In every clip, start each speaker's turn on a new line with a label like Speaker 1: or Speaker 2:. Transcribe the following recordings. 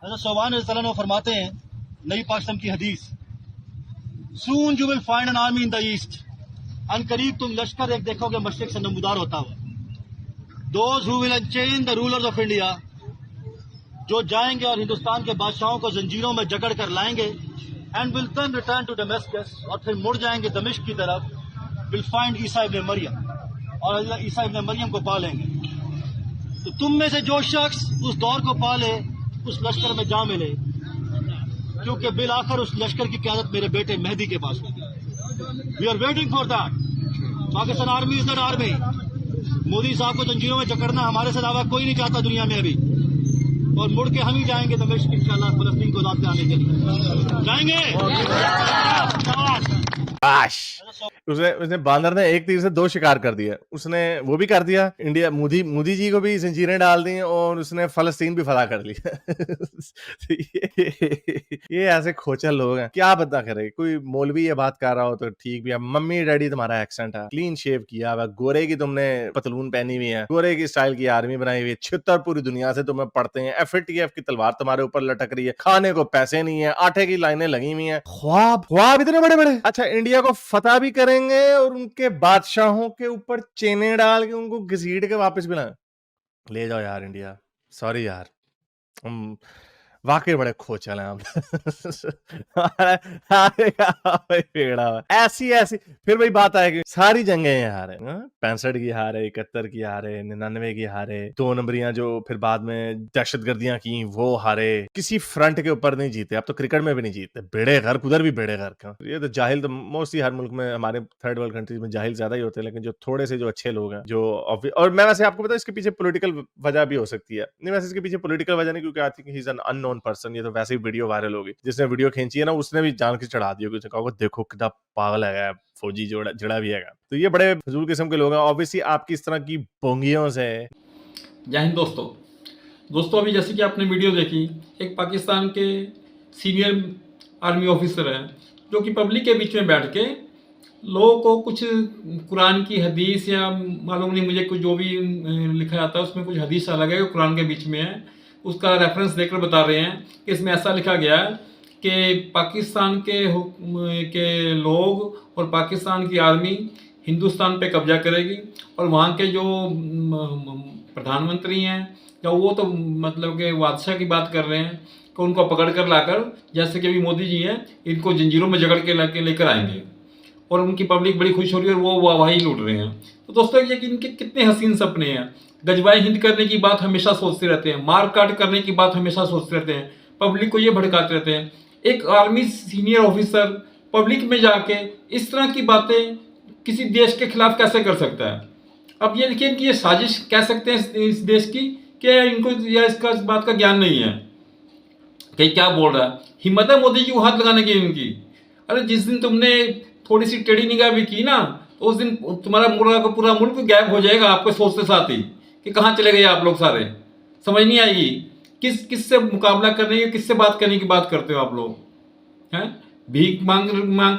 Speaker 1: हज़रत सोबान रज़ियल्लाहु अन्हु फरमाते हैं, नबी पाक सल्लल्लाहु अलैहि वसल्लम की हदीस, soon you will find an army in the east, अनकरीब तुम लश्कर एक देखोगे मशरिक से नमूदार होता हुआ। Those who will unchain the rulers of India, जो जाएंगे और हिंदुस्तान के बादशाहों को जंजीरों में जकड़ कर लाएंगे, and will then return to Damascus, और फिर मुड़ जाएंगे दमिश्क की तरफ, विल फाइंड ईसा इब्न मरियम, और अल्लाह ईसा इब्न मरियम को पा लेंगे। तो तुम में से जो शख्स उस दौर को पाले उस लश्कर में जा मिले, क्योंकि बिल आखिर उस लश्कर की क़यादत मेरे बेटे मेहदी के पास होगी। We are waiting for that. Pakistan army is that army. Modi साहब को जंजीरों में जकड़ना हमारे से अलावा कोई नहीं चाहता दुनिया में अभी, और मुड़ के हम ही जाएंगे दमिश्क इंशाअल्लाह फलस्तीन को आजाद कराने के लिए जाएंगे।
Speaker 2: उसने बांदर ने एक तीर से दो शिकार कर दिया। उसने वो भी कर दिया, इंडिया मोदी जी को भी जंजीरें डाल दी, और उसने फलस्तीन भी फला कर लिया। ये ऐसे खोचल लोग हैं, क्या बता करे। कोई मौलवी ये बात कर रहा हो तो ठीक भी है। मम्मी डैडी तुम्हारा एक्सेंट है, क्लीन शेव किया हुआ, गोरे की तुमने पतलून पहनी हुई है, गोरे की स्टाइल की आर्मी बनाई हुई है, छितर पूरी दुनिया से तुम्हें पढ़ते हैं, FATF की तलवार तुम्हारे ऊपर लटक रही है, खाने को पैसे नहीं है, आटे की लाइनें लगी हुई हैं, ख्वाब इतने बड़े बड़े। अच्छा, इंडिया को फतह भी करेंगे और उनके बादशाहों के ऊपर चेने डाल के उनको घसीट के वापस भी ले जाओ यार इंडिया। सॉरी यार, हम वाकई बड़े खोचल हैं हम। ऐसी फिर वही बात आएगी, सारी जंगें ये हारे, 65 की हारे, 71 की हारे, 99 की हारे, 2 नंबरियां जो फिर बाद में दहशतगर्दियां की वो हारे, किसी फ्रंट के ऊपर नहीं जीते। अब तो क्रिकेट में भी नहीं जीते, बेड़े गर्क, उधर भी बेड़े गर्क। ये तो जाहिल तो मोस्टली हर मुल्क में, हमारे थर्ड वर्ल्ड कंट्रीज में जाहिल ज्यादा ही होते हैं, लेकिन जो थोड़े से जो अच्छे लोग हैं, जो और मैं वैसे आपको पता इसके पीछे पॉलिटिकल वजह भी हो सकती है। नहीं, वैसे इसके पीछे पॉलिटिकल वजह नहीं, क्योंकि I think he is an unknown person. ये तो वैसे ही वीडियो वायरल होगी, जिसने वीडियो खींची है ना उसने भी जान के चढ़ा दिया, उसने कहा देखो कितना पागल है फौजी जड़ा भी है। तो ये बड़े फजूल किस्म के लोग हैं। ऑब्वियसली आपकी इस तरह की बोंगियों से।
Speaker 3: जय हिंद दोस्तों, अभी जैसे कि आपने वीडियो देखी, एक पाकिस्तान के सीनियर आर्मी ऑफिसर है जो कि पब्लिक के बीच में बैठ के लोगों को कुछ कुरान की हदीस, या मालूम नहीं मुझे, कुछ जो भी लिखा जाता है उसमें कुछ हदीस अलग है, कुरान के बीच में है, उसका रेफरेंस देकर बता रहे हैं कि इसमें ऐसा लिखा गया है कि पाकिस्तान के लोग और पाकिस्तान की आर्मी हिंदुस्तान पे कब्जा करेगी, और वहाँ के जो प्रधानमंत्री हैं, या वो तो मतलब कि बादशाह की बात कर रहे हैं कि उनको पकड़ कर लाकर, जैसे कि अभी मोदी जी हैं, इनको जंजीरों में जकड़ के लेकर आएंगे, और उनकी पब्लिक बड़ी खुश हो रही है और वो वाहवाही लूट रहे हैं। तो दोस्तों, ये कि इनके कितने हसीन सपने हैं। गजबाई हिंद करने की बात हमेशा सोचते रहते हैं, मार काट करने की बात हमेशा सोचते रहते हैं, पब्लिक को ये भड़काते रहते हैं। एक आर्मी सीनियर ऑफिसर पब्लिक में जाके इस तरह की बातें किसी देश के खिलाफ कैसे कर सकता है? अब ये देखिए, इनकी ये साजिश कह सकते हैं इस देश की, कि इनको या इसका इस बात का ज्ञान नहीं है कि क्या बोल रहा है। हिम्मत है मोदी जी को हाथ लगाने की इनकी। अरे जिस दिन तुमने थोड़ी सी टेढ़ी निगाह भी की ना, तो उस दिन तुम्हारा पूरा मुल्क गायब हो जाएगा आपके सोचते साथ ही, कि कहाँ चले गए आप लोग सारे। समझ नहीं आएगी किससे मुकाबला करने की, किससे बात करने की बात करते हो आप लोग हैं। भीख मांग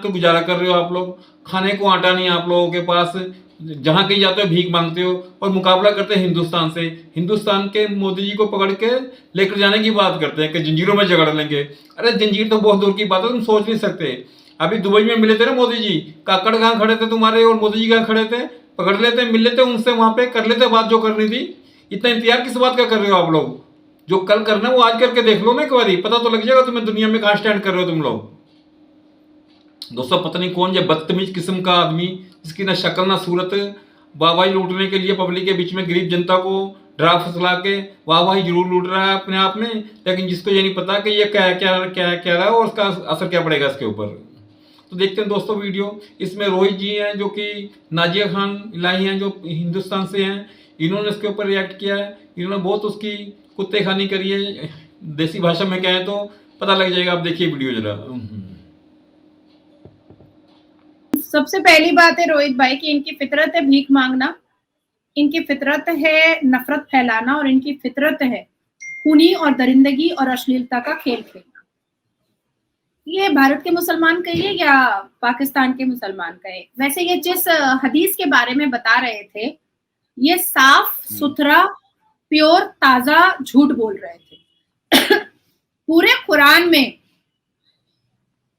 Speaker 3: कर गुजारा कर रहे हो आप लोग, खाने को आटा नहीं आप लोगों के पास, जहाँ कहीं जाते हो भीख मांगते हो, और मुकाबला करते हैं हिंदुस्तान से। हिंदुस्तान के मोदी जी को पकड़ के लेकर जाने की बात करते हैं कि जंजीरों में जकड़ लेंगे। अरे जंजीर तो बहुत दूर की बात है, तुम सोच नहीं सकते। अभी दुबई में मिले थे ना मोदी जी, काकड़ कहाँ खड़े थे तुम्हारे, और मोदी जी कहाँ खड़े थे, पकड़ लेते, मिल लेते उनसे, वहां पे कर लेते बात जो करनी थी। इतना इंतजार किस बात का कर रहे हो आप लोग? जो कल करना वो आज करके देख लो ना, एक बारी पता तो लग जाएगा तुम्हें दुनिया में कहाँ स्टैंड कर रहे हो तुम लोग। दोस्तों, पता नहीं कौन ये बदतमीज किस्म का आदमी, जिसकी ना शक्ल ना सूरत, वाहवाही लूटने के लिए पब्लिक के बीच में गरीब जनता को डरा फसला के वाहवाही जरूर लूट रहा है अपने आप में, लेकिन जिसको ये नहीं पता कि ये क्या रहा है और उसका असर क्या पड़ेगा इसके ऊपर। तो देखते हैं दोस्तों वीडियो। इसमें रोहित जी हैं जो कि नाजिया खान इलाही हैं, जो हिंदुस्तान से हैं, इन्होंने इसके ऊपर रिएक्ट किया है। इन्होंने बहुत उसकी कुत्ते खानी करी है, देसी भाषा में कहें तो पता लग जाएगा। आप देखिए वीडियो जरा।
Speaker 4: सबसे पहली बात है रोहित भाई कि इनकी फितरत है भीख मांगना, इनकी फितरत है नफरत फैलाना, और इनकी फितरत है खूनी और दरिंदगी और अश्लीलता का खेल खेलना। ये भारत के मुसलमान कहिए या पाकिस्तान के मुसलमान कहे, वैसे ये जिस हदीस के बारे में बता रहे थे, ये साफ सुथरा प्योर ताजा झूठ बोल रहे थे। पूरे कुरान में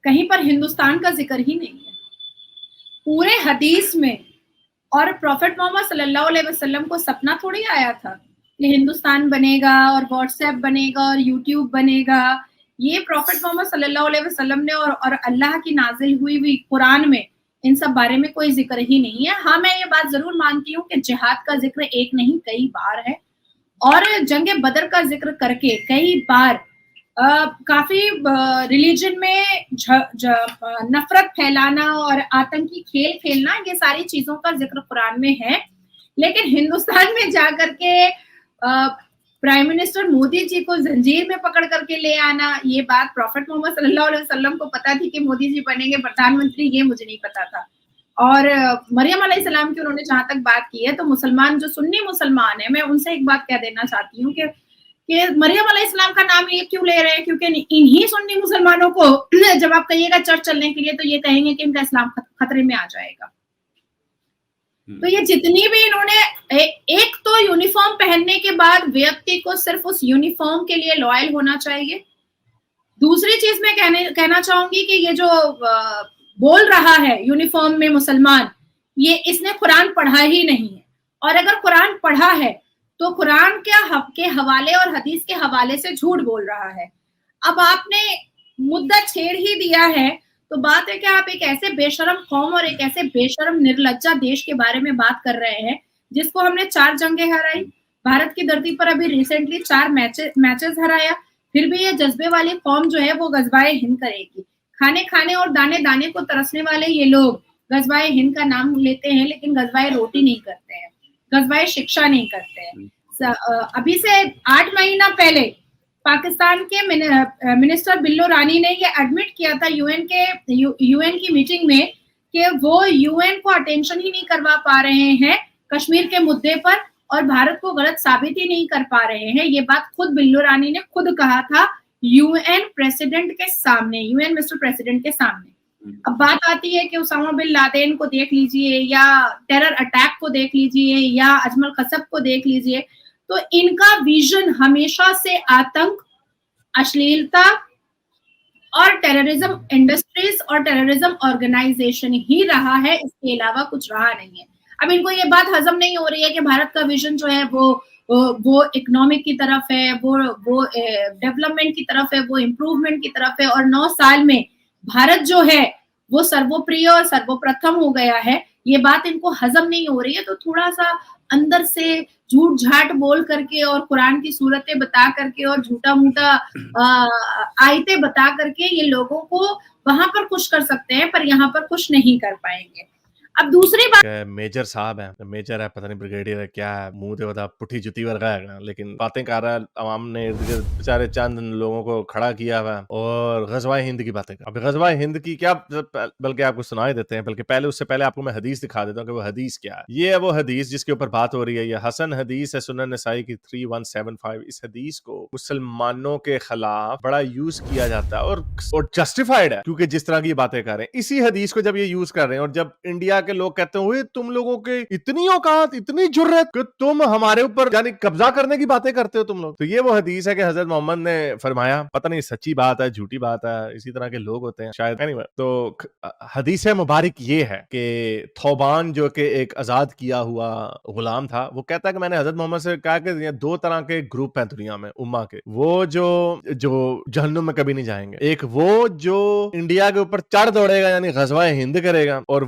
Speaker 4: कहीं पर हिंदुस्तान का जिक्र ही नहीं है, पूरे हदीस में। और प्रॉफेट मोहम्मद सल्लल्लाहु अलैहि वसल्लम को सपना थोड़ी आया था कि हिंदुस्तान बनेगा और व्हाट्सएप बनेगा और यूट्यूब बनेगा। ये प्रॉफेट मोहम्मद सल्लल्लाहु अलैहि वसल्लम ने और अल्लाह की नाजिल हुई कुरान में इन सब बारे में कोई जिक्र ही नहीं है। हाँ, मैं ये बात जरूर मानती हूँ कि जिहाद का जिक्र एक नहीं कई बार है, और जंगे बदर का जिक्र करके कई बार काफी रिलीजन में नफरत फैलाना और आतंकी खेल खेलना, ये सारी चीजों का जिक्र कुरान में है। लेकिन हिंदुस्तान में जाकर के प्राइम मिनिस्टर मोदी जी को जंजीर में पकड़ करके ले आना, ये बात प्रॉफेट मोहम्मद सल्लल्लाहु अलैहि वसल्लम को पता थी कि मोदी जी बनेंगे प्रधानमंत्री, ये मुझे नहीं पता था। और मरियम अलैहिस्सलाम की उन्होंने जहां तक बात की है, तो मुसलमान जो सुन्नी मुसलमान है, मैं उनसे एक बात कह देना चाहती हूँ कि मरियम अलैहिस्सलाम का नाम ये क्यों ले रहे हैं, क्योंकि इन्हीं सुन्नी मुसलमानों को जब आप कहिएगा चर्च चलने के लिए तो ये कहेंगे कि इनका इस्लाम खतरे में आ जाएगा। तो ये जितनी भी इन्होंने एक तो यूनिफॉर्म पहनने के बाद व्यक्ति को सिर्फ उस यूनिफॉर्म के लिए लॉयल होना चाहिए। दूसरी चीज मैं कहना चाहूंगी कि ये जो बोल रहा है यूनिफॉर्म में मुसलमान, ये इसने कुरान पढ़ा ही नहीं है, और अगर कुरान पढ़ा है तो कुरान के हवाले और हदीस के हवाले से झूठ बोल रहा है। अब आपने मुद्दा छेड़ ही दिया है, तो बात है कि आप एक ऐसे बेशरम कौम और एक ऐसे बेशरम निर्लज्जा देश के बारे में बात कर रहे हैं जिसको हमने 4 जंगें हराई, भारत की धरती पर अभी रिसेंटली 4 मैचेस हराया, फिर भी ये जज्बे वाली कौम जो है वो गजवाए हिंद करेगी। खाने खाने और दाने दाने को तरसने वाले ये लोग गजवाए हिंद का नाम लेते हैं, लेकिन गजवाए रोटी नहीं करते हैं, गजवाए शिक्षा नहीं करते हैं। अभी से 8 महीना पहले पाकिस्तान के मिनिस्टर बिल्लो रानी ने ये एडमिट किया था यूएन की मीटिंग में कि वो यूएन को अटेंशन ही नहीं करवा पा रहे हैं कश्मीर के मुद्दे पर, और भारत को गलत साबित ही नहीं कर पा रहे हैं। ये बात खुद बिल्लो रानी ने खुद कहा था यूएन प्रेसिडेंट के सामने, यूएन मिस्टर प्रेसिडेंट के सामने। अब बात आती है कि उसामा बिन लादेन को देख लीजिए, या टेरर अटैक को देख लीजिए, या अजमल कसब को देख लीजिए, तो इनका विजन हमेशा से आतंक, अश्लीलता और टेररिज्म इंडस्ट्रीज और टेररिज्म ऑर्गेनाइजेशन ही रहा है, इसके अलावा कुछ रहा नहीं है। अब इनको ये बात हजम नहीं हो रही है कि भारत का विजन जो है वो इकोनॉमिक की तरफ है, वो डेवलपमेंट की तरफ है, वो इम्प्रूवमेंट की तरफ है, और 9 साल में भारत जो है वो सर्वोप्रिय और सर्वप्रथम हो गया है। ये बात इनको हजम नहीं हो रही है, तो थोड़ा सा अंदर से झूठ झाट बोल करके और कुरान की सूरतें बता करके और झूठा मूठा आयतें बता करके ये लोगों को वहां पर खुश कर सकते हैं, पर यहाँ पर खुश नहीं कर पाएंगे। अब दूसरी बात,
Speaker 2: मेजर साहब है, मेजर है, पता नहीं ब्रिगेडियर है, क्या है, मुंह दे बता पुठी जुती वर्गा है, लेकिन बातें कर रहा है। अवाम ने बेचारे चंद लोगों को खड़ा किया हुआ और गजवाए हिंद की बातें कर। अब गजवाए हिंद की क्या, बल्कि आपको सुनाई देते हैं, बल्कि पहले उससे पहले आपको मैं हदीस दिखा देता हूँ कि वो हदीस क्या है। ये है वो हदीस जिसके ऊपर बात हो रही है। ये हसन हदीस है, सुनन नसाई की 3175। इस हदीस को मुसलमानों के खिलाफ बड़ा यूज किया जाता है और जस्टिफाइड है, क्योंकि जिस तरह की बातें कर रहे हैं, इसी हदीस को जब ये यूज कर रहे हैं, और जब इंडिया के लोग कहते हुए तुम लोगों के इतनी औकात, इतनी जुर्रत कि तुम हमारे ऊपर यानी कब्जा करने की बातें करते हो तुम लोग, तो ये वो हदीस है कि हजरत मोहम्मद ने फरमाया। पता नहीं सच्ची बात है झूठी बात है, इसी तरह के लोग होते हैं शायद। anyway, तो हदीस मुबारक ये है कि थौबान जो कि एक आजाद किया हुआ गुलाम था, वो कहता है कि मैंने हजरत मोहम्मद से कहा कि ये 2 तरह के ग्रुप हैं दुनिया में उम्मा के, वो जो जहन्नुम में कभी नहीं जाएंगे। एक वो जो इंडिया के ऊपर चढ़ दौड़ेगा यानी गजवाए हिंद करेगा, और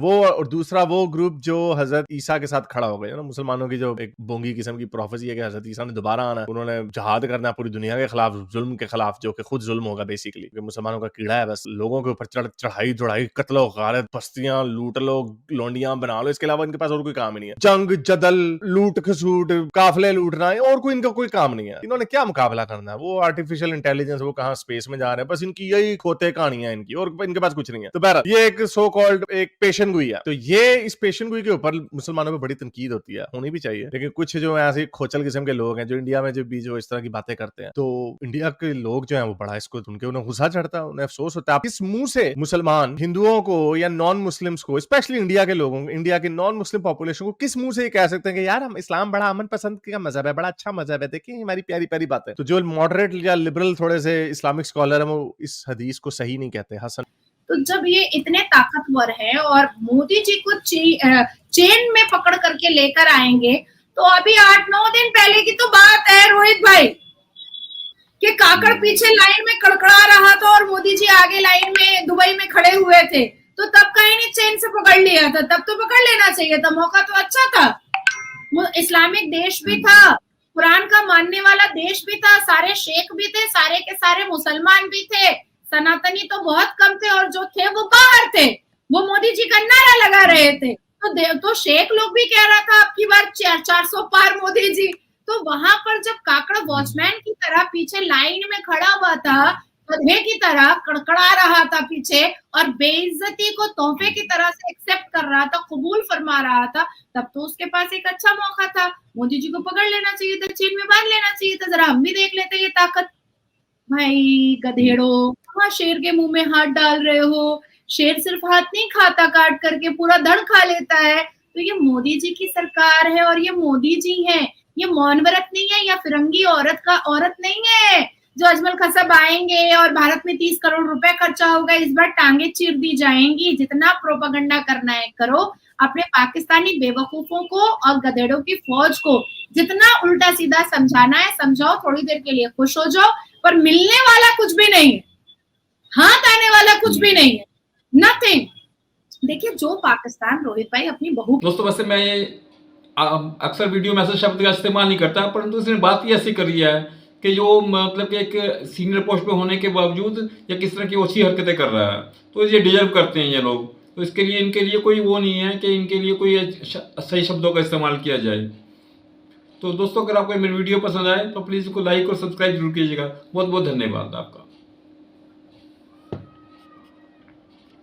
Speaker 2: दूसरा वो ग्रुप जो हजरत ईसा के साथ खड़ा हो गया ना। मुसलमानों की जो एक बोंगी किस्म की प्रोफेसी है कि हजरत ईसा ने दोबारा आना है, उन्होंने जहाद करना है पूरी दुनिया के खिलाफ, जुल्म के खिलाफ, जो कि खुद जुल्म होगा बेसिकली, क्योंकि मुसलमानों का कीड़ा है बस। लोगों के ऊपर चढ़ाई चढ़ाई, कत्लो गारत, बस्तियां लूट लो, लोंडियां बना लो, इसके अलावा इनके पास और कोई काम ही नहीं है। जंग जदल, लूट खसूट, काफिले लूटना है, और कोई इनका कोई काम नहीं है। इन्होंने क्या मुकाबला करना है? वो आर्टिफिशियल इंटेलिजेंस, वो कहाँ स्पेस में जा रहे हैं, बस इनकी यही खोते कहानियां इनकी, और इनके पास कुछ नहीं है। तो बहरहाल ये एक सो कॉल्ड एक पेशन गोई है। तो ये इस पेशन गोई के ऊपर मुसलमानों पे बड़ी तनकीद होती है, होनी भी चाहिए, लेकिन कुछ जो ऐसे खोचल किस्म के लोग हैं जो इंडिया में जब भी जो इस तरह की बातें करते हैं, तो इंडिया के लोग जो हैं वो बड़ा इसको उन्हें गुस्सा चढ़ता है, उन्हें अफसोस होता है। किस मुंह से मुसलमान हिंदुओं को या नॉन मुस्लिम्स को, स्पेशली इंडिया के लोगों, इंडिया के नॉन मुस्लिम पॉपुलेशन को किस मुंह से ये कह सकते हैं कि यार हम इस्लाम बड़ा अमन पसंद का मजहब है, बड़ा अच्छा मजहब है, देखिए हमारी प्यारी प्यारी बातें। तो जो मॉडरेट या लिबरल थोड़े से इस्लामिक स्कॉलर है वो इस हदीस को सही नहीं कहते। हसन,
Speaker 4: तो जब ये इतने ताकतवर हैं और मोदी जी को चेन में पकड़ करके लेकर आएंगे, तो अभी 8-9 दिन पहले की तो बात है रोहित भाई कि काकड़ पीछे लाइन में कड़कड़ा रहा था और मोदी जी आगे लाइन में दुबई में खड़े हुए थे, तो तब कहीं नहीं चेन से पकड़ लिया था, तब तो पकड़ लेना चाहिए था, मौका तो अच्छा था। इस्लामिक देश भी था, कुरान का मानने वाला देश भी था, सारे शेख भी थे, सारे के सारे मुसलमान भी थे, सनातनी तो बहुत कम थे और जो थे वो बाहर थे, वो मोदी जी का नारा लगा रहे थे। तो शेख लोग भी कह रहा था आपकी बार 400 पार मोदी जी। तो वहां पर जब काकड़ वॉचमैन की तरह पीछे लाइन में खड़ा हुआ था, गधे की तरह कड़कड़ा रहा था पीछे और बेइज्जती को तोहफे की तरह से एक्सेप्ट कर रहा था, कबूल फरमा रहा था, तब तो उसके पास एक अच्छा मौका था। मोदी जी को पकड़ लेना चाहिए था, चेन में बांध लेना चाहिए था, जरा हम भी देख लेते ये ताकत। भाई गधेड़ो, कहाँ शेर के मुंह में हाथ डाल रहे हो? शेर सिर्फ हाथ नहीं खाता, काट करके पूरा धड़ खा लेता है। तो ये मोदी जी की सरकार है और ये मोदी जी हैं, ये मौन व्रत नहीं है या फिरंगी औरत नहीं है जो अजमल खसब आएंगे और भारत में 30 करोड़ रुपए खर्चा होगा, इस बार टांगे चीर दी जाएंगी। जितना प्रोपेगेंडा करना है करो, अपने पाकिस्तानी बेवकूफों को और गधेड़ों की फौज को जितना उल्टा सीधा समझाना है समझाओ, थोड़ी देर के लिए खुश हो जाओ, पर मिलने वाला कुछ भी नहीं है, हाथ आने वाला कुछ भी नहीं है, नथिंग। देखिए जो पाकिस्तान, रोहित भाई, अपनी बहू,
Speaker 3: दोस्तों वैसे मैं अक्सर वीडियो में ऐसे शब्द का इस्तेमाल नहीं करता, परंतु इसने बात ही ऐसी करी है कि जो मतलब कि एक सीनियर पोस्ट पे होने के बावजूद या किस तरह की ओछी हरकतें कर रहा है, तो ये डिजर्व करते हैं ये लोग। तो इसके लिए इनके लिए कोई वो नहीं है कि इनके लिए कोई सही शब्दों का इस्तेमाल किया जाए। तो दोस्तों अगर आपको मेरी वीडियो पसंद आए तो प्लीज़ इसको लाइक और सब्सक्राइब जरूर कीजिएगा। बहुत बहुत धन्यवाद आपका।